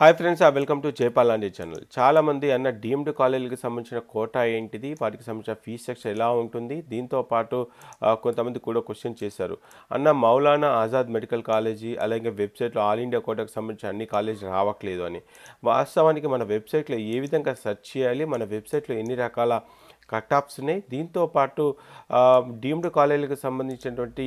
Hi friends, welcome to జైపాలాంటి channel. చాలామంది అన్న డీమ్డ్ కాలేజీలకు సంబంధించిన కోటా ఏంటిది, వాటికి సంబంధించిన ఫీజ్ స్ట్రక్చర్ ఎలా ఉంటుంది, దీంతో పాటు కొంతమంది కూడా క్వశ్చన్ చేశారు. అన్న మౌలానా ఆజాద్ మెడికల్ కాలేజీ అలాగే వెబ్సైట్లో ఆల్ ఇండియా కోటాకు సంబంధించిన అన్ని కాలేజీలు రావట్లేదు అని. వాస్తవానికి మన వెబ్సైట్లో ఏ విధంగా సెర్చ్ చేయాలి, మన వెబ్సైట్లో ఎన్ని రకాల కట్ ఆఫ్స్ ఉన్నాయి, దీంతో పాటు డీమ్డ్ కాలేజీలకు సంబంధించినటువంటి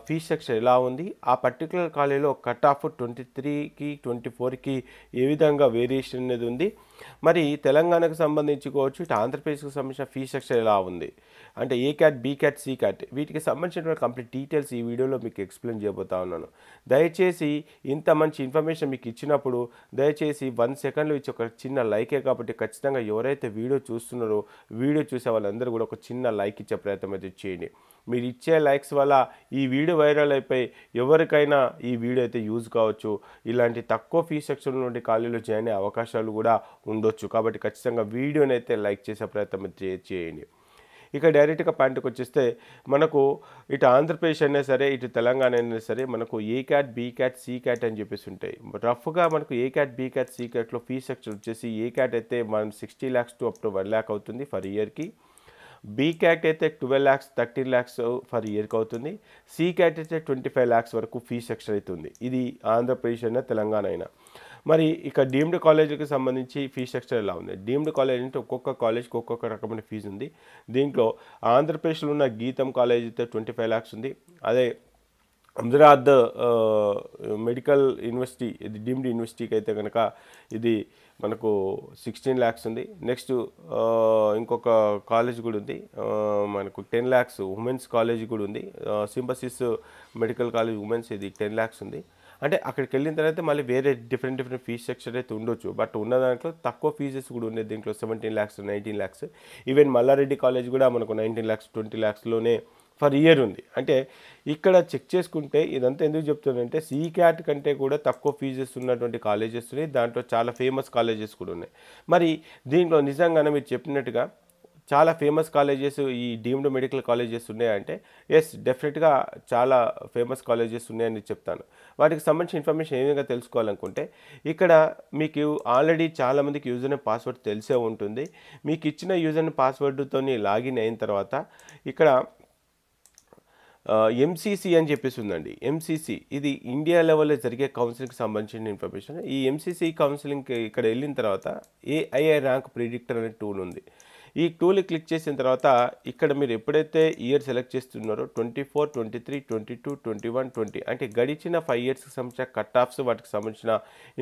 ఫీజ్ స్ట్రక్చర్ ఎలా ఉంది, ఆ పర్టికులర్ కాలేజీలో కట్ ఆఫ్ 23కి 24కి ఏ విధంగా వేరియేషన్ అనేది ఉంది, మరి తెలంగాణకు సంబంధించుకోవచ్చు, ఇటు ఆంధ్రప్రదేశ్కి సంబంధించిన ఫీజ్ స్ట్రక్చర్ ఎలా ఉంది, అంటే A cat, B cat, C cat, వీటికి సంబంధించినటువంటి కంప్లీట్ డీటెయిల్స్ ఈ వీడియోలో మీకు ఎక్స్ప్లెయిన్ చేయబోతా ఉన్నాను. దయచేసి ఇంత మంచి ఇన్ఫర్మేషన్ మీకు ఇచ్చినప్పుడు దయచేసి 1 సెకండ్లో ఇచ్చి ఒక చిన్న లైకే, కాబట్టి ఖచ్చితంగా ఎవరైతే వీడియో చూస్తున్నారో వీడియో చూసే వాళ్ళందరూ కూడా ఒక చిన్న లైక్ ఇచ్చే ప్రయత్నం అయితే చేయండి. మీరు ఇచ్చే లైక్స్ వల్ల ఈ వీడియో వైరల్ అయిపోయి ఎవరికైనా ఈ వీడియో అయితే యూజ్ కావచ్చు. ఇలాంటి తక్కువ ఫీజ్ సెక్షన్ నుండి కాలేజీలో జాయిన్ అయ్యే అవకాశాలు కూడా ఉండొచ్చు. కాబట్టి ఖచ్చితంగా వీడియోని అయితే లైక్ చేసే ప్రయత్నం చేయండి. ఇక డైరెక్ట్గా పాయింట్కి వచ్చేస్తే మనకు ఇటు ఆంధ్రప్రదేశ్ అయినా సరే, ఇటు తెలంగాణ అయినా సరే, మనకు A cat, B cat, C cat అని చెప్పేసి ఉంటాయి. రఫ్గా మనకు A cat, B cat, C క్యాట్లో ఫీజ్ స్ట్రక్చర్ వచ్చేసి ఏ క్యాట్ అయితే మనం 60 lakhs to up to 1 lakh అవుతుంది ఫర్ ఇయర్కి. బీ క్యాట్ అయితే 12 lakhs 13 lakhs ఫర్ ఇయర్కి అవుతుంది. సి క్యాట్ అయితే 25 lakhs వరకు ఫీజ్ స్ట్రక్చర్ అవుతుంది. ఇది ఆంధ్రప్రదేశ్ అయినా తెలంగాణ అయినా. మరి ఇక డీమ్డ్ కాలేజీకి సంబంధించి ఫీ స్ట్రక్చర్ ఎలా ఉంది? డీమ్డ్ కాలేజ్ అంటే ఒక్కొక్క కాలేజ్కి ఒక్కొక్క రకమైన ఫీజు ఉంది. దీంట్లో ఆంధ్రప్రదేశ్లో ఉన్న గీతం కాలేజ్ అయితే 25 lakhs ఉంది. అదే అమరావత్ మెడికల్ యూనివర్సిటీ, ఇది డీమ్డ్ యూనివర్సిటీకి అయితే కనుక ఇది మనకు 16 lakhs ఉంది. నెక్స్ట్ ఇంకొక కాలేజ్ కూడా ఉంది, మనకు 10 lakhs ఉమెన్స్ కాలేజ్ కూడా ఉంది. సింబసిస్ మెడికల్ కాలేజ్ ఉమెన్స్, ఇది 10 lakhs ఉంది. అంటే అక్కడికి వెళ్ళిన తర్వాత మళ్ళీ వేరే డిఫరెంట్ ఫీజ్ స్ట్రక్చర్ అయితే ఉండొచ్చు. బట్ ఉన్న దాంట్లో తక్కువ ఫీజెస్ కూడా ఉన్నాయి. దీంట్లో 17 lakhs 19 lakhs, even Malla Reddy college కూడా మనకు 19 lakhs 20 lakhsలోనే ఫర్ ఇయర్ ఉంది. అంటే ఇక్కడ చెక్ చేసుకుంటే ఇదంతా ఎందుకు చెప్తుందంటే సి క్యాట్ కంటే కూడా తక్కువ ఫీజెస్ ఉన్నటువంటి కాలేజెస్ ఉన్నాయి. దాంట్లో చాలా ఫేమస్ కాలేజెస్ కూడా ఉన్నాయి. మరి దీంట్లో నిజంగానే మీరు చెప్పినట్టుగా చాలా ఫేమస్ కాలేజెస్, ఈ డీమ్డ్ మెడికల్ కాలేజెస్ ఉన్నాయంటే ఎస్, డెఫినెట్గా చాలా ఫేమస్ కాలేజెస్ ఉన్నాయని చెప్తాను. వాటికి సంబంధించిన ఇన్ఫర్మేషన్ ఏ విధంగా తెలుసుకోవాలనుకుంటే, ఇక్కడ మీకు ఆల్రెడీ చాలామందికి యూజర్ నేమ్ పాస్వర్డ్ తెలిసే ఉంటుంది. మీకు ఇచ్చిన యూజర్ నేమ్ పాస్వర్డ్తో లాగిన్ అయిన తర్వాత ఇక్కడ ఎంసీసీ అని చెప్పేసి ఉందండి. ఎంసీసీ ఇది ఇండియా లెవెల్లో జరిగే కౌన్సిలింగ్కి సంబంధించిన ఇన్ఫర్మేషన్. ఈ ఎంసీసీ కౌన్సిలింగ్కి ఇక్కడ వెళ్ళిన తర్వాత ఏఐఐ ర్యాంక్ ప్రిడిక్టర్ అనే టూల్ ఉంది. ఈ టూల్ క్లిక్ చేసిన తర్వాత ఇక్కడ మీరు ఎప్పుడైతే ఇయర్ సెలెక్ట్ చేస్తున్నారో 24, 23, 22, 21, 20 అంటే గడిచిన 5 yearsకి సంబంధించిన కట్ ఆఫ్స్, వాటికి సంబంధించిన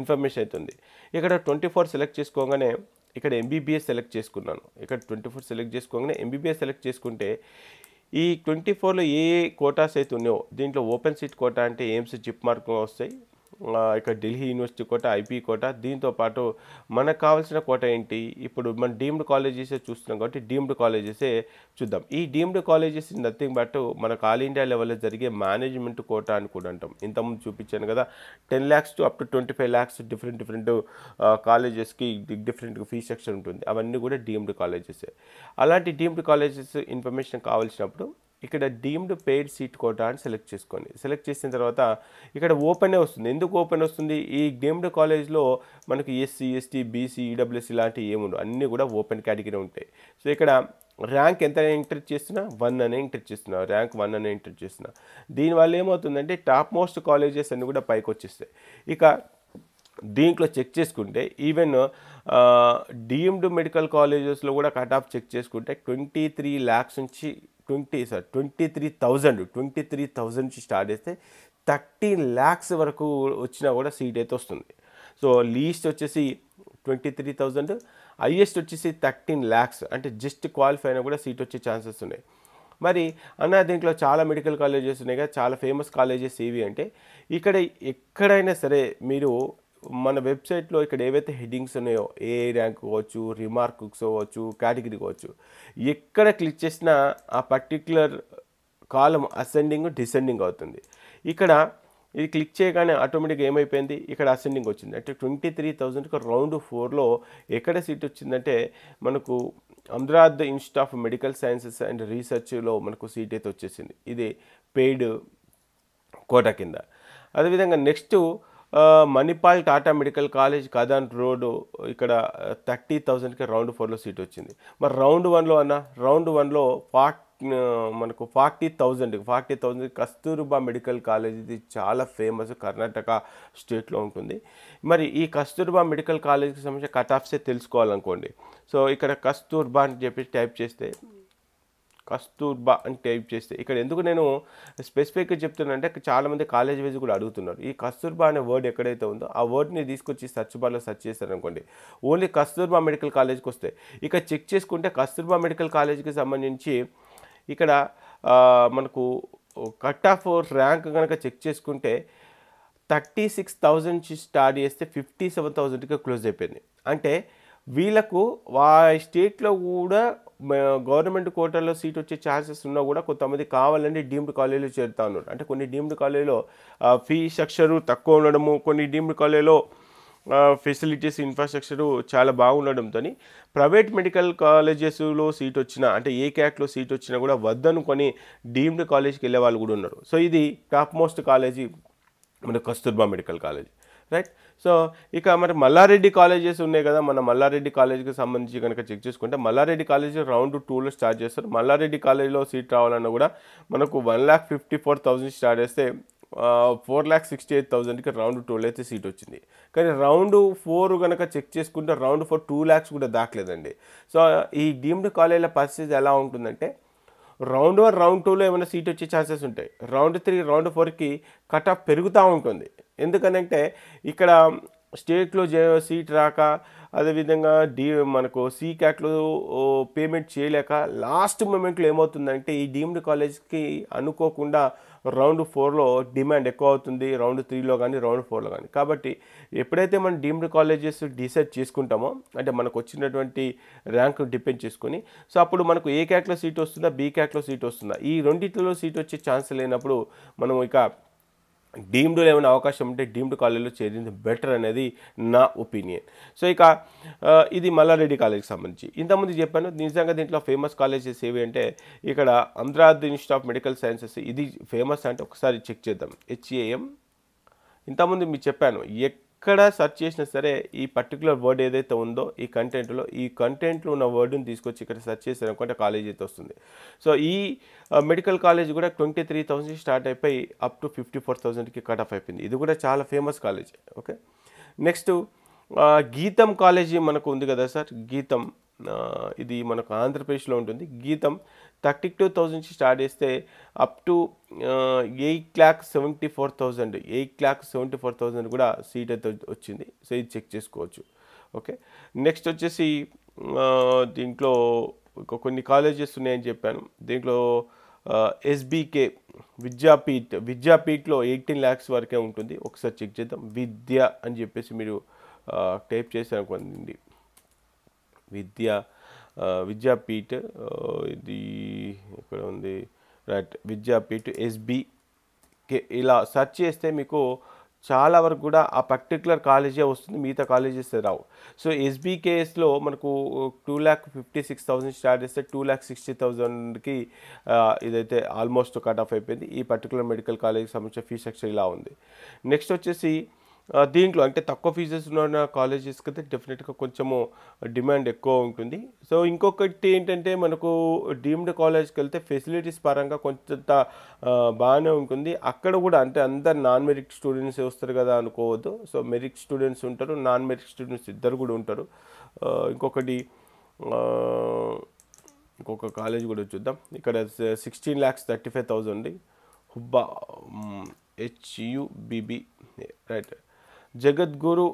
ఇన్ఫర్మేషన్ అవుతుంది. ఇక్కడ 24 సెలెక్ట్ చేసుకోగానే ఇక్కడ ఎంబీబీఎస్ సెలెక్ట్ చేసుకున్నాను. ఇక్కడ 24 సెలెక్ట్ చేసుకోగానే ఎంబీబీఎస్ సెలెక్ట్ చేసుకుంటే ఈ 24లో ఏ కోటాస్ అయితే ఉన్నాయో దీంట్లో ఓపెన్ సీట్ కోటా అంటే ఎయిమ్స్, జిప్ మార్క్ వస్తాయి. ఇక్కడ ఢిల్లీ యూనివర్సిటీ కోట, ఐపీ కోట, దీంతోపాటు మనకు కావాల్సిన కోట ఏంటి, ఇప్పుడు మన డీమ్డ్ కాలేజెసే చూస్తున్నాం కాబట్టి డీమ్డ్ కాలేజెసే చూద్దాం. ఈ డీమ్డ్ కాలేజెస్ నథింగ్ బట్ మనకు ఆల్ ఇండియా లెవెల్లో జరిగే మేనేజ్మెంట్ కోట అని కూడా అంటాం. ఇంతకుముందు చూపించాను కదా, 10 lakhs to up to 25 lakhs different కాలేజెస్కి డిఫరెంట్ ఫీ స్ట్రక్చర్ ఉంటుంది. అవన్నీ కూడా డీమ్డ్ కాలేజెసే. అలాంటి డీమ్డ్ కాలేజెస్ ఇన్ఫర్మేషన్ కావాల్సినప్పుడు ఇక్కడ డీమ్డ్ పెయిడ్ సీట్ కోటా అని సెలెక్ట్ చేసుకోండి. సెలెక్ట్ చేసిన తర్వాత ఇక్కడ ఓపెనే వస్తుంది. ఎందుకు ఓపెన్ వస్తుంది? ఈ డీమ్డ్ కాలేజ్లో మనకి ఎస్సీ, ఎస్టీ, బీసీ, ఈడబ్ల్యూఎస్ ఇలాంటివి ఏముండవు, అన్నీ కూడా ఓపెన్ కేటగిరీ ఉంటాయి. సో ఇక్కడ ర్యాంక్ ఎంత ఎంటర్ చేస్తున్నా 1 అనే ఎంటర్ చేస్తున్నా, ర్యాంక్ 1 అనే ఎంటర్ చేస్తున్నా. దీనివల్ల ఏమవుతుందంటే టాప్ మోస్ట్ కాలేజెస్ అన్నీ కూడా పైకి వచ్చేస్తాయి. ఇక దీంట్లో చెక్ చేసుకుంటే ఈవెన్ డీమ్డ్ మెడికల్ కాలేజెస్లో కూడా కట్ ఆఫ్ చెక్ చేసుకుంటే 23 lakhs నుంచి 23,000 నుంచి స్టార్ట్ చేస్తే 13 lakhs వరకు వచ్చినా కూడా సీట్ అయితే వస్తుంది. సో లీస్ట్ వచ్చేసి 23,000, హైయెస్ట్ వచ్చేసి 13 lakhs, అంటే జస్ట్ క్వాలిఫై అయినా కూడా సీట్ వచ్చే ఛాన్సెస్ ఉన్నాయి. మరి అన్న దీంట్లో చాలా మెడికల్ కాలేజెస్ ఉన్నాయి కదా, చాలా ఫేమస్ కాలేజెస్ ఏవి అంటే, ఇక్కడ ఎక్కడైనా సరే మీరు మన వెబ్సైట్లో ఇక్కడ ఏవైతే హెడ్డింగ్స్ ఉన్నాయో, ఏ ర్యాంక్ కావచ్చు, రిమార్క్స్ కావచ్చు, కేటగిరీ కావచ్చు, ఎక్కడ క్లిక్ చేసినా ఆ పర్టిక్యులర్ కాలం అసెండింగ్, డిసెండింగ్ అవుతుంది. ఇక్కడ ఇది క్లిక్ చేయగానే ఆటోమేటిక్గా ఏమైపోయింది, ఇక్కడ అసెండింగ్ వచ్చింది. అంటే 23,000కి రౌండ్ 4లో ఎక్కడ సీట్ వచ్చిందంటే మనకు అమరావత్ institute of medical sciences and రీసెర్చ్లో మనకు సీట్ అయితే వచ్చేసింది. ఇది పెయిడ్ కోటా కింద. అదేవిధంగా next Manipal Tata medical college కదాన్ రోడ్ ఇక్కడ 30,000కి రౌండ్ 4లో సీట్ వచ్చింది. మరి రౌండ్ 1లో రౌండ్ 1లో మనకు 40,000 కస్తూర్బా మెడికల్ కాలేజ్, ఇది చాలా ఫేమస్, కర్ణాటక స్టేట్లో ఉంటుంది. మరి ఈ కస్తూర్బా మెడికల్ కాలేజ్కి సంబంధించిన కట్ ఆఫ్సే తెలుసుకోవాలనుకోండి. సో ఇక్కడ కస్తూర్బా అని చెప్పి టైప్ చేస్తే, కస్తూర్బా అని టైప్ చేస్తే, ఇక్కడ ఎందుకు నేను స్పెసిఫిక్గా చెప్తున్నానంటే చాలామంది కాలేజ్ వైజ్ కూడా అడుగుతున్నారు. ఈ కస్తూర్బా అనే వర్డ్ ఎక్కడైతే ఉందో ఆ వర్డ్ని తీసుకొచ్చి సర్చ్ బార్లో సెర్చ్ చేస్తారనుకోండి, ఓన్లీ కస్తూర్బా మెడికల్ కాలేజ్కి వస్తాయి. ఇక చెక్ చేసుకుంటే కస్తూర్బా మెడికల్ కాలేజ్కి సంబంధించి ఇక్కడ మనకు కట్ ఆఫ్ ర్యాంక్ కనుక చెక్ చేసుకుంటే 36,000 నుంచి స్టార్ట్ చేస్తే 57,000కి క్లోజ్ అయిపోయింది. అంటే వీళ్ళకు స్టేట్లో కూడా గవర్నమెంట్ కోటాలో సీట్ వచ్చే ఛాన్సెస్ ఉన్నా కూడా కొంతమంది కావాలంటే డీమ్డ్ కాలేజీలో చేరుతా ఉన్నారు. అంటే కొన్ని డీమ్డ్ కాలేజీలో ఫీ స్ట్రక్చరు తక్కువ ఉండడము, కొన్ని డీమ్డ్ కాలేజీలో ఫెసిలిటీస్ ఇన్ఫ్రాస్ట్రక్చరు చాలా బాగుండడంతో ప్రైవేట్ మెడికల్ కాలేజెస్లో సీట్ వచ్చినా, అంటే ఏ క్యాట్లో సీట్ వచ్చినా కూడా వద్దనుకొని డీమ్డ్ కాలేజ్కి వెళ్ళే వాళ్ళు కూడా ఉన్నారు. సో ఇది టాప్ మోస్ట్ కాలేజీ మన Kasturba medical college, right. So ఇక మరి మల్లారెడ్డి కాలేజెస్ ఉన్నాయి కదా, మన మల్లారెడ్డి కాలేజ్కి సంబంధించి కనుక చెక్ చేసుకుంటే మల్లారెడ్డి కాలేజ్ రౌండ్ 2లో స్టార్ట్ చేస్తారు. మల్లారెడ్డి కాలేజ్లో సీట్ రావాలన్నా కూడా మనకు 1,54,000 స్టార్ట్ చేస్తే 4,68,000కి రౌండ్ 2లో అయితే సీట్ వచ్చింది. కానీ రౌండ్ 4 కనుక చెక్ చేసుకుంటే రౌండ్ 4 2 lakhs కూడా దాకలేదండి. సో ఈ డీమ్డ్ కాలేజీల పరిస్థితి ఎలా ఉంటుందంటే రౌండ్ 1 రౌండ్ 2లో ఏమైనా సీట్ వచ్చే ఛాన్సెస్ ఉంటాయి. రౌండ్ 3 రౌండ్ 4కి కట్ ఆఫ్ పెరుగుతూ ఉంటుంది. ఎందుకనంటే ఇక్కడ స్టేట్లో సీట్ రాక, అదేవిధంగా మనకు సి క్యాట్లో పేమెంట్ చేయలేక లాస్ట్ మూమెంట్లో ఏమవుతుందంటే ఈ డీమ్డ్ కాలేజ్కి అనుకోకుండా రౌండ్ 4లో డిమాండ్ ఎక్కువ అవుతుంది, రౌండ్ 3లో కానీ రౌండ్ 4లో కానీ. కాబట్టి ఎప్పుడైతే మనం డీమ్డ్ కాలేజెస్ డిసైడ్ చేసుకుంటామో, అంటే మనకు వచ్చినటువంటి ర్యాంక్ డిపెండ్ చేసుకొని, సో అప్పుడు మనకు ఏ క్యాట్లో సీట్ వస్తుందా, బీ క్యాట్లో సీట్ వస్తుందా, ఈ రెండింటిలో సీట్ వచ్చే ఛాన్స్ లేనప్పుడు మనం ఇక డీమ్డ్లో ఏమైనా అవకాశం ఉంటే డీమ్డ్ కాలేజీలో చేరింది బెటర్ అనేది నా ఒపీనియన్. సో ఇక ఇది మల్లారెడ్డి కాలేజ్కి సంబంధించి ఇంతకుముందు చెప్పాను. నిజంగా దీంట్లో ఫేమస్ కాలేజెస్ ఏవి అంటే ఇక్కడ Amaravati institute of medical sciences, ఇది ఫేమస్ అంటే ఒకసారి చెక్ చేద్దాం. HAM ఇంతకుముందు మీకు చెప్పాను, ఎక్కడ సెర్చ్ చేసినా సరే ఈ పర్టికులర్ వర్డ్ ఏదైతే ఉందో ఈ కంటెంట్లో ఉన్న వర్డ్ని తీసుకొచ్చి ఇక్కడ సెర్చ్ చేసారనుకుంటే కాలేజ్ అయితే వస్తుంది. సో ఈ మెడికల్ కాలేజ్ కూడా 23,000 స్టార్ట్ అయిపోయి అప్ టు 54,000కి కట్ ఆఫ్ అయిపోయింది. ఇది కూడా చాలా ఫేమస్ కాలేజ్. ఓకే, నెక్స్ట్ గీతం కాలేజీ మనకు ఉంది కదా సార్, గీతం ఇది మనకు ఆంధ్రప్రదేశ్లో ఉంటుంది. గీతం 32,000 స్టార్ట్ చేస్తే అప్ టు 8,74,000 కూడా సీట్ అయితే వచ్చింది. సో ఇది చెక్ చేసుకోవచ్చు. ఓకే, నెక్స్ట్ వచ్చేసి దీంట్లో కొన్ని కాలేజెస్ ఉన్నాయని చెప్పాను. దీంట్లో SBK విద్యాపీఠలో 18 lakhs వరకే ఉంటుంది. ఒకసారి చెక్ చేద్దాం. విద్య అని చెప్పేసి మీరు టైప్ చేశారనుకోండి, విద్యాపీఠ్ ఇది ఇక్కడ ఉంది, రైట్. విద్యాపీఠ్ SBK ఇలా సెర్చ్ చేస్తే మీకు చాలా వరకు కూడా ఆ పర్టికులర్ కాలేజే వస్తుంది, మిగతా కాలేజెస్ రావు. సో SBKSలో మనకు 2,56,000 స్టార్ట్ చేస్తే 2,60,000కి ఇదైతే ఆల్మోస్ట్ కట్ ఆఫ్ అయిపోయింది. ఈ పర్టికులర్ మెడికల్ కాలేజ్కి సంబంధించిన ఫీ స్ట్రక్చర్ ఇలా ఉంది. నెక్స్ట్ వచ్చేసి దీంట్లో అంటే తక్కువ ఫీజెస్ ఉన్న కాలేజెస్కి అయితే డెఫినెట్గా కొంచెము డిమాండ్ ఎక్కువ ఉంటుంది. సో ఇంకొకటి ఏంటంటే మనకు డీమ్డ్ కాలేజ్కి వెళ్తే ఫెసిలిటీస్ పరంగా కొంత బాగానే ఉంటుంది. అక్కడ కూడా అంటే అందరు నాన్ మెరిట్ స్టూడెంట్స్ వస్తారు కదా అనుకోవద్దు. సో మెరిట్ స్టూడెంట్స్ ఉంటారు, నాన్ మెరిట్ స్టూడెంట్స్ ఇద్దరు కూడా ఉంటారు. ఇంకొక కాలేజ్ కూడా చూద్దాం. ఇక్కడ 16,35,000 హుబ్బా HUBB, రైట్. జగద్గురు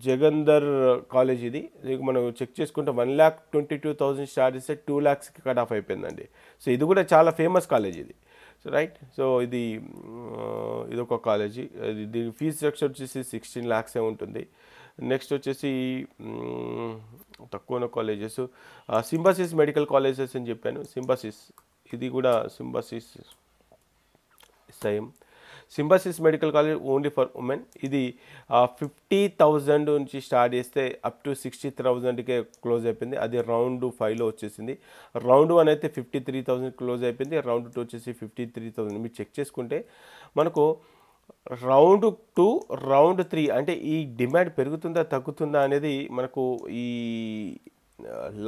జగందర్ కాలేజ్ ఇది మనం చెక్ చేసుకుంటే 1,22,000 స్టార్ట్ చేస్తే 2 lakhsకి కట్ ఆఫ్ అయిపోయిందండి. సో ఇది కూడా చాలా ఫేమస్ కాలేజ్ ఇది. So right. సో ఇదొక కాలేజీ. దీని ఫీజ్ స్ట్రక్చర్ వచ్చేసి 16 lakhs ఉంటుంది. నెక్స్ట్ వచ్చేసి తక్కువ కాలేజెస్ సింబాసిస్ మెడికల్ కాలేజెస్ అని చెప్పాను. ఇది కూడా Symbiosis medical college only for women. ఇది 50,000 నుంచి స్టార్ట్ చేస్తే అప్ టు 60,000కే క్లోజ్ అయిపోయింది. అది రౌండ్ 5లో వచ్చేసింది. రౌండ్ 1 అయితే 53,000 క్లోజ్ అయిపోయింది. రౌండ్ 2 వచ్చేసి 53,000. మీరు చెక్ చేసుకుంటే మనకు రౌండ్ 2, రౌండ్ 3 అంటే ఈ డిమాండ్ పెరుగుతుందా తగ్గుతుందా అనేది మనకు ఈ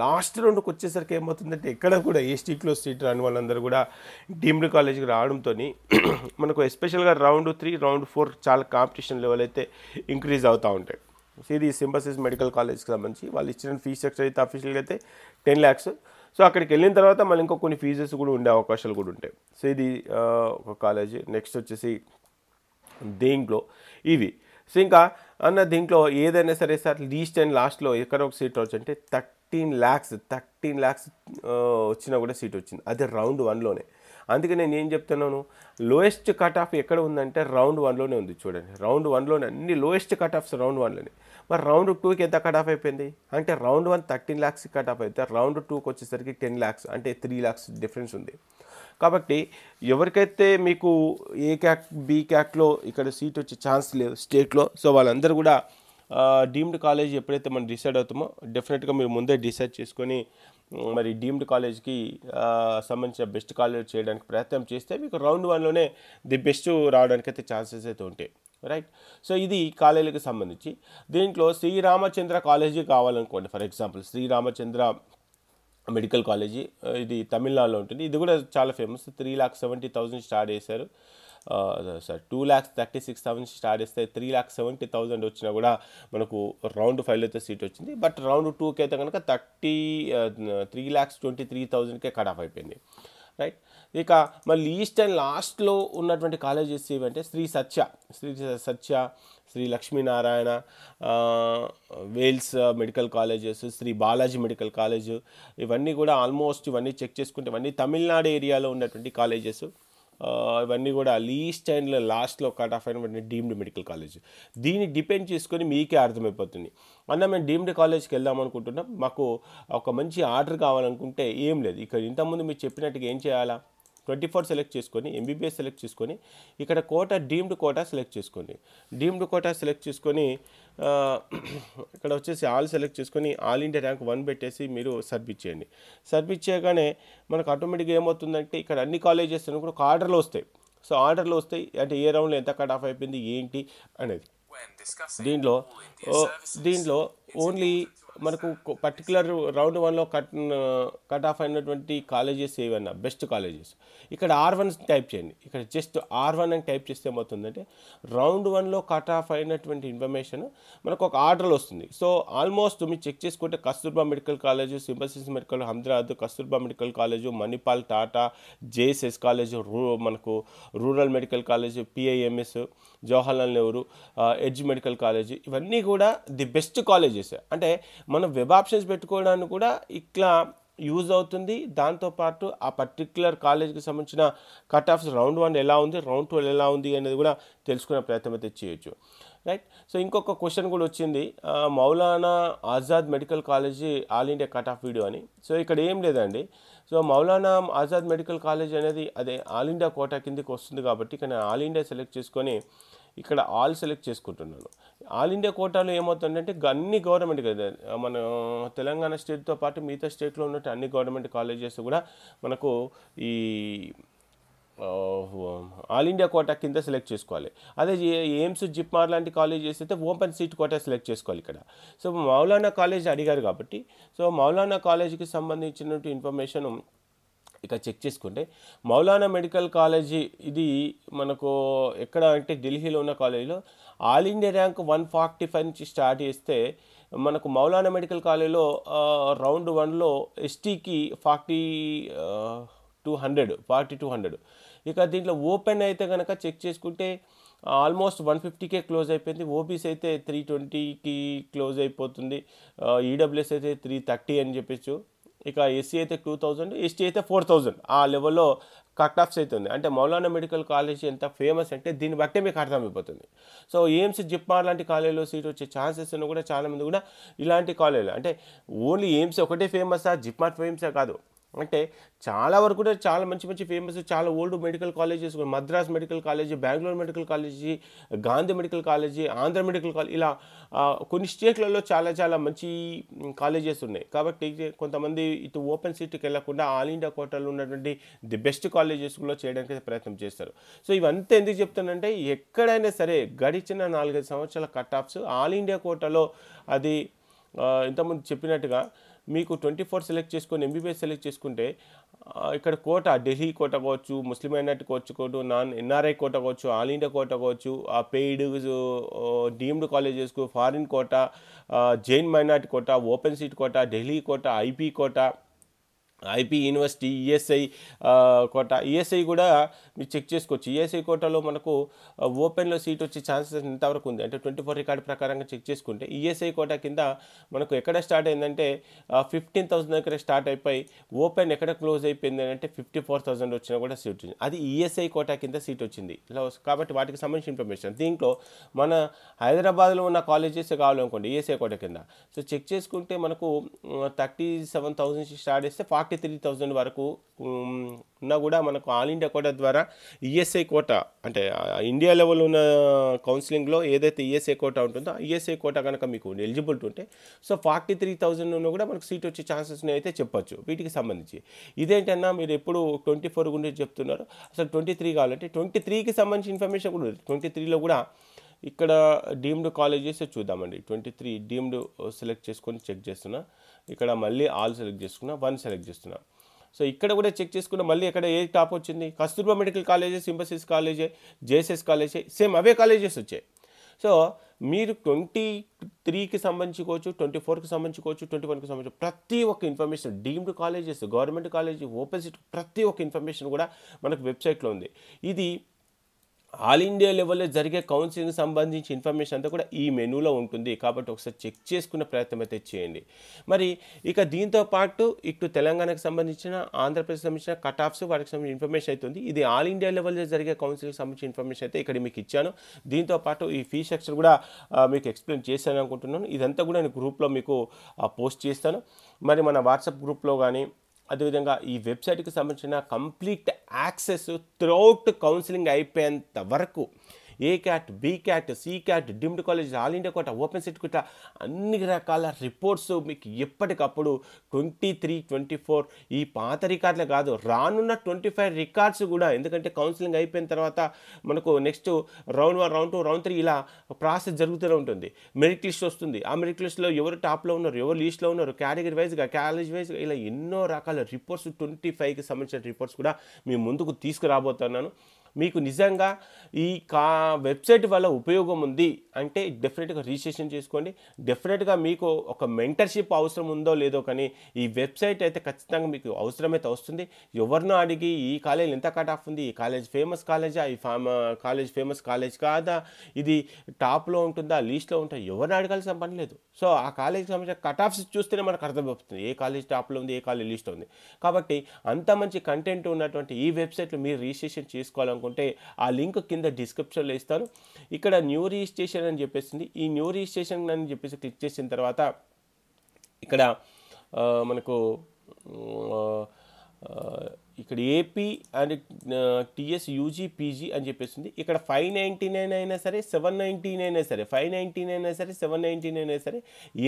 లాస్ట్ రౌండ్కి వచ్చేసరికి ఏమవుతుందంటే ఎక్కడ కూడా ఏ స్ట్రీట్లో సీట్ రాని వాళ్ళందరూ కూడా డీమ్డ్ కాలేజీకి రావడంతో మనకు ఎస్పెషల్గా రౌండ్ 3, రౌండ్ 4 చాలా కాంపిటీషన్ లెవెల్ అయితే ఇంక్రీజ్ అవుతూ ఉంటాయి. సో ఇది సింబసిస్ మెడికల్ కాలేజ్కి సంబంధించి వాళ్ళు ఇచ్చిన ఫీజ్ స్ట్రక్చర్ అయితే అఫీషియల్గా అయితే 10 lakhs. సో అక్కడికి వెళ్ళిన తర్వాత మళ్ళీ ఇంకో కొన్ని ఫీజెస్ కూడా ఉండే అవకాశాలు కూడా ఉంటాయి. సో ఇది ఒక కాలేజ్. నెక్స్ట్ వచ్చేసి దీంట్లో ఇవి. సో ఇంకా అన్న దీంట్లో ఏదైనా సరే సార్ లీస్ట్ అండ్ లాస్ట్లో ఎక్కడ ఒక సీట్ వచ్చి అంటే 13 lakhs వచ్చినా కూడా సీట్ వచ్చింది. అది రౌండ్ 1లోనే. అందుకే నేను ఏం చెప్తున్నాను, లోయెస్ట్ కట్ ఆఫ్ ఎక్కడ ఉందంటే రౌండ్ 1లోనే ఉంది. చూడండి, రౌండ్ 1లోనే అన్ని లోయెస్ట్ కట్ ఆఫ్స్ రౌండ్ 1లోనే. మరి రౌండ్ 2కి ఎంత కట్ ఆఫ్ అయిపోయింది అంటే రౌండ్ 1 13 lakhs కట్ ఆఫ్ అయితే రౌండ్ 2కి వచ్చేసరికి 10 lakhs అంటే 3 lakhs డిఫరెన్స్ ఉంది. కాబట్టి ఎవరికైతే మీకు ఏ క్యాక్ బి క్యాక్లో ఇక్కడ సీట్ వచ్చే ఛాన్స్ లేదు స్టేట్లో, సో వాళ్ళందరూ కూడా డీమ్డ్ కాలేజ్ ఎప్పుడైతే మనం డిసైడ్ అవుతామో డెఫినెట్గా మీరు ముందే డిసైడ్ చేసుకొని మరి డీమ్డ్ కాలేజ్కి సంబంధించిన బెస్ట్ కాలేజ్ చేయడానికి ప్రయత్నం చేస్తే మీకు రౌండ్ 1లోనే ది బెస్ట్ రావడానికి అయితే ఛాన్సెస్ అయితే ఉంటాయి. రైట్. సో ఇది కాలేజీలకు సంబంధించి. దీంట్లో శ్రీరామచంద్ర కాలేజీ కావాలనుకోండి, for example Sriramachandra medical college, ఇది తమిళనాడులో ఉంటుంది. ఇది కూడా చాలా ఫేమస్. 3,70,000 స్టార్ట్ చేశారు సార్. 2,36,000 స్టార్ట్ చేస్తే 3,70,000 వచ్చినా కూడా మనకు రౌండ్ 5లో అయితే సీట్ వచ్చింది. బట్ రౌండ్ 2కి అయితే కనుక 3,23,000కే కట్ ఆఫ్ అయిపోయింది. రైట్. ఇక మళ్ళీ ఈస్ట్ అండ్ లాస్ట్లో ఉన్నటువంటి కాలేజెస్ ఏవంటే Sri Satya, Sri Lakshminarayana, Vels medical colleges, Sri Balaji medical college, ఇవన్నీ కూడా ఆల్మోస్ట్ ఇవన్నీ చెక్ చేసుకుంటే ఇవన్నీ తమిళనాడు ఏరియాలో ఉన్నటువంటి కాలేజెస్. ఇవన్నీ కూడా లీస్ట్ అండ్ లాస్ట్లో కట్ ఆఫ్ అయినటువంటి డీమ్డ్ మెడికల్ కాలేజ్. దీన్ని డిపెండ్ చేసుకొని మీకే అర్థమైపోతుంది. అన్న మేము డీమ్డ్ కాలేజ్కి వెళ్దాం అనుకుంటున్నాం, మాకు ఒక మంచి ఆర్డర్ కావాలనుకుంటే ఏం లేదు, ఇక్కడ ఇంతకుముందు మీరు చెప్పినట్టుగా ఏం చేయాలా, 24 సెలెక్ట్ చేసుకొని ఎంబీబీఎస్ సెలెక్ట్ చేసుకొని ఇక్కడ కోటా డీమ్డ్ కోటా సెలెక్ట్ చేసుకోండి. డీమ్డ్ కోటా సెలెక్ట్ చేసుకొని ఇక్కడ వచ్చేసి ఆల్ సెలెక్ట్ చేసుకొని ఆల్ ఇండియా ర్యాంక్ 1 పెట్టేసి మీరు సబ్మిట్ చేయండి. సబ్మిట్ చేయగానే మనకు ఆటోమేటిక్గా ఏమవుతుందంటే ఇక్కడ అన్ని కాలేజెస్ కూడా ఒక ఆర్డర్లో వస్తాయి. సో ఆర్డర్లో వస్తాయి అంటే ఏ రౌండ్లో ఎంత కట్ ఆఫ్ అయిపోయింది ఏంటి అనేది. దీంట్లో ఓన్లీ మనకు పర్టికులర్ రౌండ్ 1లో కట్ ఆఫ్ అయినటువంటి కాలేజెస్ ఏవన్నా బెస్ట్ కాలేజెస్ ఇక్కడ R1 టైప్ చేయండి. ఇక్కడ జస్ట్ R1 అని టైప్ చేస్తే ఏమవుతుందంటే రౌండ్ 1లో కట్ ఆఫ్ అయినటువంటి ఇన్ఫర్మేషన్ మనకు ఒక ఆర్డర్లో వస్తుంది. సో ఆల్మోస్ట్ మీరు చెక్ చేసుకుంటే Kasturba medical college, Symbiosis medical Hyderabad, Kasturba medical college, Manipal Tata, JSS college, మనకు rural medical college, PIMS, Jawaharlal Nehru, edge medical college, ఇవన్నీ కూడా ది బెస్ట్ కాలేజెస్. అంటే మనం వెబ్ ఆప్షన్స్ పెట్టుకోవడానికి కూడా ఇట్లా యూజ్ అవుతుంది. దాంతోపాటు ఆ పర్టిక్యులర్ కాలేజ్కి సంబంధించిన కట్ ఆఫ్స్ రౌండ్ 1 ఎలా ఉంది, రౌండ్ 2 ఎలా ఉంది అనేది కూడా తెలుసుకునే ప్రయత్నం అయితే చేయొచ్చు. రైట్. సో ఇంకొక క్వశ్చన్ కూడా వచ్చింది, Maulana Azad medical college all India cut off video అని. సో ఇక్కడ ఏం లేదండి. So Maulana Azad medical college అనేది అదే ఆల్ ఇండియా కోటా కిందకి వస్తుంది కాబట్టి ఇక్కడ నేను ఆల్ ఇండియా సెలెక్ట్ చేసుకొని ఇక్కడ ఆల్ సెలెక్ట్ చేసుకుంటున్నాను. ఆల్ ఇండియా కోటాలో ఏమవుతుందంటే అన్ని గవర్నమెంట్ కదా, మన తెలంగాణ స్టేట్తో పాటు మిగతా స్టేట్లో ఉన్నట్టు అన్ని గవర్నమెంట్ కాలేజెస్ కూడా మనకు ఈ ఆల్ ఇండియా కోటా కింద సెలెక్ట్ చేసుకోవాలి. అదే ఎయిమ్స్, జిప్మార్ లాంటి కాలేజెస్ అయితే ఓపెన్ సీట్ కోటా సెలెక్ట్ చేసుకోవాలి ఇక్కడ. సో మౌలానా కాలేజ్ అడిగారు కాబట్టి సో మౌలానా కాలేజీకి సంబంధించినటువంటి ఇన్ఫర్మేషన్ ఇక చెక్ చేసుకుంటే మౌలానా మెడికల్ కాలేజీ ఇది మనకు ఎక్కడ అంటే ఢిల్లీలో ఉన్న కాలేజీలో ఆల్ ఇండియా ర్యాంక్ 145 నుంచి స్టార్ట్ చేస్తే మనకు మౌలానా మెడికల్ కాలేజీలో రౌండ్ 1లో ఎస్టీకి 4200. ఇక దీంట్లో ఓపెన్ అయితే కనుక చెక్ చేసుకుంటే ఆల్మోస్ట్ 150కే క్లోజ్ అయిపోయింది. ఓబీసీ అయితే 320కి క్లోజ్ అయిపోతుంది. ఈడబ్ల్యూఎస్ అయితే 330 అని చెప్పచ్చు. ఇక ఎస్సీ అయితే 2000, ఎస్టీ అయితే 4000 ఆ లెవెల్లో కట్ ఆఫ్స్ అవుతుంది. అంటే మౌలానా మెడికల్ కాలేజ్ ఎంత ఫేమస్ అంటే దీన్ని బట్టే మీకు అర్థమైపోతుంది. సో ఎయిమ్స్, జిప్మార్ లాంటి కాలేజీలో సీట్ వచ్చే ఛాన్సెస్ ఉన్న కూడా చాలామంది కూడా ఇలాంటి కాలేజీలు అంటే ఓన్లీ ఎయిమ్స్ ఒకటే ఫేమసా, జిప్మార్ ఫేమసా కాదు, అంటే చాలా వరకు కూడా చాలా మంచి మంచి ఫేమస్ చాలా old medical colleges Madras medical college, Bengaluru medical college, Gandhi medical college, Andhra medical college, ఇలా కొన్ని స్టేట్లలో చాలా చాలా మంచి కాలేజెస్ ఉన్నాయి. కాబట్టి కొంతమంది ఇటు ఓపెన్ సీట్కి వెళ్ళకుండా ఆల్ ఇండియా కోటాలో ఉన్నటువంటి ది బెస్ట్ కాలేజెస్లో చేయడానికి ప్రయత్నం చేస్తారు. సో ఇవంతా ఎందుకు చెప్తానంటే ఎక్కడైనా సరే గడిచిన 4-5 సంవత్సరాల కట్ ఆఫ్స్ ఆల్ ఇండియా కోటాలో అది ఇంతకుముందు చెప్పినట్టుగా మీకు 24 సెలెక్ట్ చేసుకొని ఎంబీబీఎస్ సెలెక్ట్ చేసుకుంటే ఇక్కడ కోట ఢిల్లీ కోట కావచ్చు, ముస్లిం మైనార్టీ కోట, నాన్ ఎన్ఆర్ఐ కోట కావచ్చు, ఆల్ ఇండియా కోట కావచ్చు, ఆ పెయిడ్ డీమ్డ్ కాలేజెస్కు ఫారిన్ కోట, జైన్ మైనార్టీ కోట, ఓపెన్ సీట్ కోట, ఢిల్లీ కోట, ఐపీ కోట, ఐపీ యూనివర్సిటీ, ఈఎస్ఐ కోట. ఈఎస్ఐ కూడా మీరు చెక్ చేసుకోవచ్చు. ఈఎస్ఐ కోటాలో మనకు ఓపెన్లో సీట్ వచ్చే ఛాన్సెస్ ఎంతవరకు ఉంది అంటే 24 రికార్డు ప్రకారంగా చెక్ చేసుకుంటే ఈఎస్ఐ కోటా కింద మనకు ఎక్కడ స్టార్ట్ అయిందంటే 15,000 దగ్గర స్టార్ట్ అయిపోయి ఓపెన్ ఎక్కడ క్లోజ్ అయిపోయింది అంటే 54,000 వచ్చినా కూడా సీట్ వచ్చింది. అది ఈఎస్ఐ కోటా కింద సీట్ వచ్చింది. కాబట్టి వాటికి సంబంధించిన ఇన్ఫర్మేషన్ దీంట్లో మన హైదరాబాద్లో ఉన్న కాలేజెస్ కావాలనుకోండి ఈఎస్ఐ కోటా కింద. సో చెక్ చేసుకుంటే మనకు 37,000 స్టార్ట్ చేస్తే 43,000 వరకు ఉన్నా కూడా మనకు ఆల్ ఇండియా కోటా ద్వారా ఈఎస్ఐ కోటా అంటే ఇండియా లెవెల్ ఉన్న కౌన్సిలింగ్లో ఏదైతే ఈఎస్ఐ కోటా ఉంటుందో ఆ ఈఎస్ఐ కోటా కనుక మీకు ఎలిజిబిలిటీ ఉంటే సో 43,000 కూడా మనకు సీట్ వచ్చే ఛాన్సెస్ అయితే చెప్పొచ్చు వీటికి సంబంధించి. ఇదేంటన్నా మీరు ఎప్పుడు 24 గురించి చెప్తున్నారు, అసలు 23 కావాలంటే 23కి సంబంధించిన ఇన్ఫర్మేషన్ కూడా ఉంది. 23లో కూడా ఇక్కడ డీమ్డ్ కాలేజెస్ చూద్దామండి. 23 డీమ్డ్ సెలెక్ట్ చేసుకొని చెక్ చేస్తున్నా. ఇక్కడ మళ్ళీ ఆల్ సెలెక్ట్ చేసుకున్నా, 1 సెలెక్ట్ చేస్తున్నా. సో ఇక్కడ కూడా చెక్ చేసుకున్నా మళ్ళీ ఇక్కడ ఏ టాప్ వచ్చింది, కస్తూర్బా మెడికల్ కాలేజెస్, సింబసిస్ కాలేజే, జేఎస్ఎస్ కాలేజే, సేమ్ అవే కాలేజెస్ వచ్చాయి. సో మీరు 23కి సంబంధించుకోవచ్చు, 24కి సంబంధించుకోవచ్చు, 21కి సంబంధించి ప్రతి ఒక్క information deemed colleges, government college, open seat ప్రతి ఒక్క ఇన్ఫర్మేషన్ కూడా మనకు వెబ్సైట్లో ఉంది. ఇది ఆల్ ఇండియా లెవెల్లో జరిగే కౌన్సిలింగ్ సంబంధించి ఇన్ఫర్మేషన్ అంతా కూడా ఈ మెనూలో ఉంటుంది. కాబట్టి ఒకసారి చెక్ చేసుకునే ప్రయత్నం అయితే చేయండి. మరి ఇక దీంతో పాటు ఇటు తెలంగాణకు సంబంధించిన, ఆంధ్రప్రదేశ్ సంబంధించిన కట్ ఆఫ్స్ వాటికి సంబంధించిన ఇన్ఫర్మేషన్ అవుతుంది. ఇది ఆల్ ఇండియా లెవెల్లో జరిగే కౌన్సిలింగ్ సంబంధించిన ఇన్ఫర్మేషన్ అయితే ఇక్కడ మీకు ఇచ్చాను. దీంతో పాటు ఈ ఫీ స్ట్రక్చర్ కూడా మీకు ఎక్స్ప్లెయిన్ చేశాను అనుకుంటున్నాను. ఇదంతా కూడా నేను గ్రూప్లో మీకు పోస్ట్ చేస్తాను. మరి మన వాట్సాప్ గ్రూప్లో కానీ అదేవిధంగా ఈ వెబ్సైట్కి సంబంధించిన కంప్లీట్ యాక్సెస్ త్రూఅవుట్ కౌన్సిలింగ్ అయిపోయేంత వరకు A cat, B cat, C cat, deemed college, all India quota, open seat quota అన్ని రకాల రిపోర్ట్స్ మీకు ఎప్పటికప్పుడు 23, 24 ఈ పాత రికార్డులే కాదు రానున్న 25 రికార్డ్స్ కూడా, ఎందుకంటే కౌన్సిలింగ్ అయిపోయిన తర్వాత మనకు నెక్స్ట్ రౌండ్ 1, రౌండ్ 2, రౌండ్ 3 ఇలా ప్రాసెస్ జరుగుతూనే ఉంటుంది. మెరిట్ లిస్ట్ వస్తుంది. ఆ మెరిట్ లిస్ట్లో ఎవరు టాప్లో ఉన్నారు, ఎవరు లీస్ట్లో ఉన్నారు, కేటగిరీ వైజ్గా, కాలేజ్ వైజ్గా ఇలా ఎన్నో రకాల రిపోర్ట్స్ 25కి సంబంధించిన రిపోర్ట్స్ కూడా మీ ముందుకు తీసుకురాబోతున్నాను. మీకు నిజంగా ఈ వెబ్సైట్ వల్ల ఉపయోగం ఉంది అంటే డెఫినెట్గా రిజిస్ట్రేషన్ చేసుకోండి. డెఫినెట్గా మీకు ఒక మెంటర్షిప్ అవసరం ఉందో లేదో కానీ ఈ వెబ్సైట్ అయితే ఖచ్చితంగా మీకు అవసరమైతే వస్తుంది. ఎవరినో అడిగి ఈ కాలేజ్ ఎంత కట్ ఆఫ్ ఉంది, ఈ కాలేజ్ ఫేమస్ కాలేజా, ఈ కాలేజ్ ఫేమస్ కాలేజ్ కాదా, ఇది టాప్లో ఉంటుందా, లీస్ట్లో ఉంటుందా, ఎవరిని అడగాల్సిన పని లేదు. సో ఆ కాలేజ్కి సంబంధించిన కట్ ఆఫ్స్ చూస్తేనే మనకు అర్థమవుతుంది ఏ కాలేజ్ టాప్లో ఉంది, ఏ కాలేజ్ లీస్ట్లో ఉంది. కాబట్టి అంత మంచి కంటెంట్ ఉన్నటువంటి ఈ వెబ్సైట్లో మీరు రిజిస్ట్రేషన్ చేసుకోవాలనుకుంటే ఆ లింక్ కింద డిస్క్రిప్షన్లో ఇస్తాను. ఇక్కడ న్యూ రిజిస్ట్రేషన్ అని చెప్పేసింది. ఈ న్యూ రిజిస్ట్రేషన్ అని చెప్పేసి క్లిక్ చేసిన తర్వాత ఇక్కడ మనకు ఇక్కడ AP and TS UG PG అని చెప్పేసింది. ఇక్కడ 599 అయినా సరే, 799 అయినా సరే, 599 అయినా సరే, 799 అయినా సరే,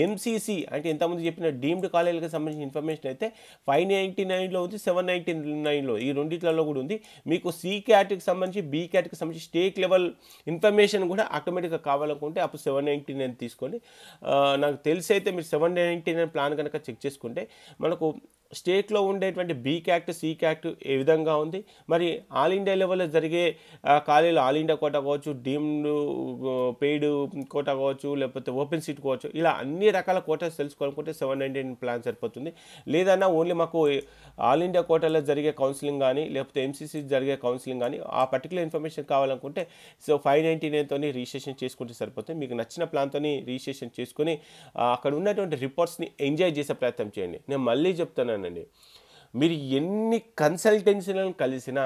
ఎంసీసీ అంటే ఇంతకుముందు చెప్పిన డీమ్డ్ కాలేజీలకు సంబంధించిన ఇన్ఫర్మేషన్ అయితే 599లో ఉంది, 799లో ఈ రెండిట్లలో కూడా ఉంది. మీకు సి క్యాట్కి సంబంధించి, బి క్యాట్కి సంబంధించి స్టేట్ లెవెల్ ఇన్ఫర్మేషన్ కూడా ఆటోమేటిక్గా కావాలనుకుంటే అప్పుడు 799 తీసుకోండి. నాకు తెలిసి అయితే మీరు 799 ప్లాన్ కనుక చెక్ చేసుకుంటే మనకు స్టేట్లో ఉండేటువంటి be cat, C cat A విధంగా ఉంది, మరి ఆల్ ఇండియా లెవెల్లో జరిగే కాలేజీలో ఆల్ ఇండియా కోటా కావచ్చు, డీమ్డ్ పెయిడ్ కోటా కావచ్చు, లేకపోతే ఓపెన్ సీట్ కావచ్చు, ఇలా అన్ని రకాల కోటాస్ తెలుసుకోవాలనుకుంటే 799 ప్లాన్ సరిపోతుంది. లేదన్నా ఓన్లీ మాకు ఆల్ ఇండియా కోటాలో జరిగే కౌన్సిలింగ్ కానీ లేకపోతే ఎంసీసీ జరిగే కౌన్సిలింగ్ కానీ ఆ పర్టికులర్ ఇన్ఫర్మేషన్ కావాలనుకుంటే సో 599తోని రిజిస్ట్రేషన్ చేసుకుంటే సరిపోతుంది. మీకు నచ్చిన ప్లాన్తో రిజిస్ట్రేషన్ చేసుకుని అక్కడ ఉన్నటువంటి రిపోర్ట్స్ని ఎంజాయ్ చేసే ప్రయత్నం చేయండి. నేను మళ్ళీ చెప్తానండి, మీరు ఎన్ని కన్సల్టెన్సీలను కలిసినా,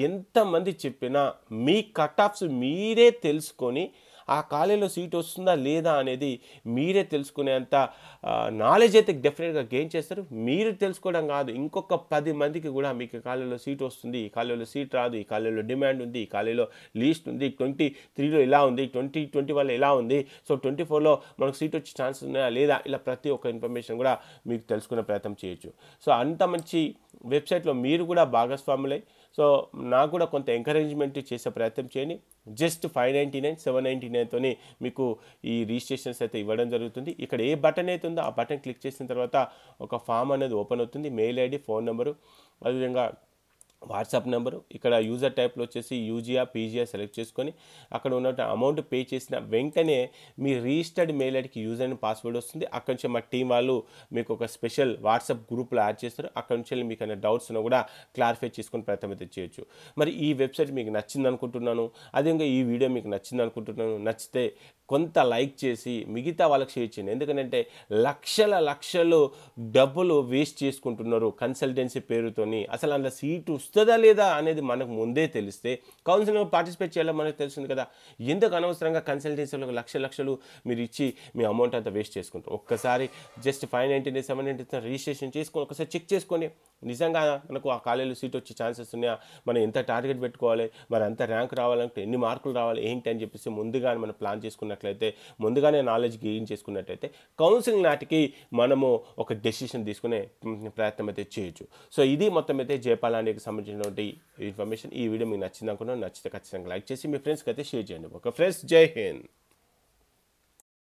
ఎంతమంది చెప్పినా మీ కట్ ఆఫ్స్ మీరే తెలుసుకొని ఆ కాలేజీలో సీట్ వస్తుందా లేదా అనేది మీరే తెలుసుకునేంత నాలెడ్జ్ అయితే డెఫినెట్గా గెయిన్ చేస్తారు. మీరు తెలుసుకోవడం కాదు, ఇంకొక 10 మందికి కూడా మీకు ఈ కాలేజీలో సీట్ వస్తుంది, ఈ కాలేజీలో సీట్ రాదు, ఈ కాలేజీలో డిమాండ్ ఉంది, ఈ కాలేజీలో లీస్ట్ ఉంది, 23లో ఇలా ఉంది, 2021లో ఇలా ఉంది, సో 24లో మనకు సీట్ వచ్చే ఛాన్సెస్ ఉన్నాయా లేదా, ఇలా ప్రతి ఒక్క ఇన్ఫర్మేషన్ కూడా మీకు తెలుసుకునే ప్రయత్నం చేయొచ్చు. సో అంత మంచి వెబ్సైట్లో మీరు కూడా భాగస్వాములై సో నాకు కూడా కొంత ఎంకరేజ్మెంట్ చేసే ప్రయత్నం చేయండి. జస్ట్ 599 799తోని మీకు ఈ రిజిస్ట్రేషన్స్ అయితే ఇవ్వడం జరుగుతుంది. ఇక్కడ ఏ బటన్ అయితే ఉందో ఆ బటన్ క్లిక్ చేసిన తర్వాత ఒక ఫామ్ అనేది ఓపెన్ అవుతుంది. మెయిల్ ఐడి, ఫోన్ నెంబరు, అదేవిధంగా వాట్సాప్ నెంబరు, ఇక్కడ యూజర్ టైప్లో వచ్చేసి యూజీఆ పీజీఆ సెలెక్ట్ చేసుకొని అక్కడ ఉన్న అమౌంట్ పే చేసిన వెంటనే మీ రిజిస్టర్డ్ మెయిల్ ఐడికి యూజర్ అండ్ పాస్వర్డ్ వస్తుంది. అక్కడి నుంచి మా టీం వాళ్ళు మీకు ఒక స్పెషల్ వాట్సాప్ గ్రూప్లో యాడ్ చేస్తారు. అక్కడ నుంచి మీకు అనే డౌట్స్ కూడా క్లారిఫై చేసుకుని ప్రయత్నం అయితే చేయొచ్చు. మరి ఈ వెబ్సైట్ మీకు నచ్చింది అనుకుంటున్నాను, అదేవిధంగా ఈ వీడియో మీకు నచ్చింది అనుకుంటున్నాను. నచ్చితే కొంత లైక్ చేసి మిగతా వాళ్ళకి షేర్ చేయండి. ఎందుకంటే లక్షలు డబ్బులు వేస్ట్ చేసుకుంటున్నారు కన్సల్టెన్సీ పేరుతోని. అసలు అందులో సీటు వస్తుందా లేదా అనేది మనకు ముందే తెలిస్తే కౌన్సిలింగ్లో పార్టిసిపేట్ చేయాలో మనకు తెలిసింది కదా. ఎందుకు అనవసరంగా కన్సల్టెన్సీలో లక్షలు మీరు ఇచ్చి మీ అమౌంట్ అంతా వేస్ట్ చేసుకుంటారు. ఒక్కసారి జస్ట్ 599 799 రిజిస్ట్రేషన్ చేసుకొని ఒకసారి చెక్ చేసుకొని నిజంగా మనకు ఆ కాలేజీలో సీట్ వచ్చే ఛాన్సెస్ ఉన్నాయా, మనం ఎంత టార్గెట్ పెట్టుకోవాలి, మరి అంత ర్యాంక్ రావాలంటే ఎన్ని మార్కులు రావాలి ఏంటి అని చెప్పేసి ముందుగానే మనం ప్లాన్ చేసుకున్నట్లయితే, ముందుగానే నాలెడ్జ్ గెయిన్ చేసుకున్నట్లయితే కౌన్సిలింగ్ నాటికి మనము ఒక డెసిషన్ తీసుకునే ప్రయత్నం అయితే చేయొచ్చు. సో ఇది మొత్తం అయితే జయపాలానికి సంబంధించినటువంటి ఇన్ఫర్మేషన్. ఈ వీడియో మీకు నచ్చింది అనుకున్నాను. నచ్చితే ఖచ్చితంగా లైక్ చేసి మీ ఫ్రెండ్స్కి అయితే షేర్ చేయండి. ఓకే ఫ్రెండ్స్, జై హింద్.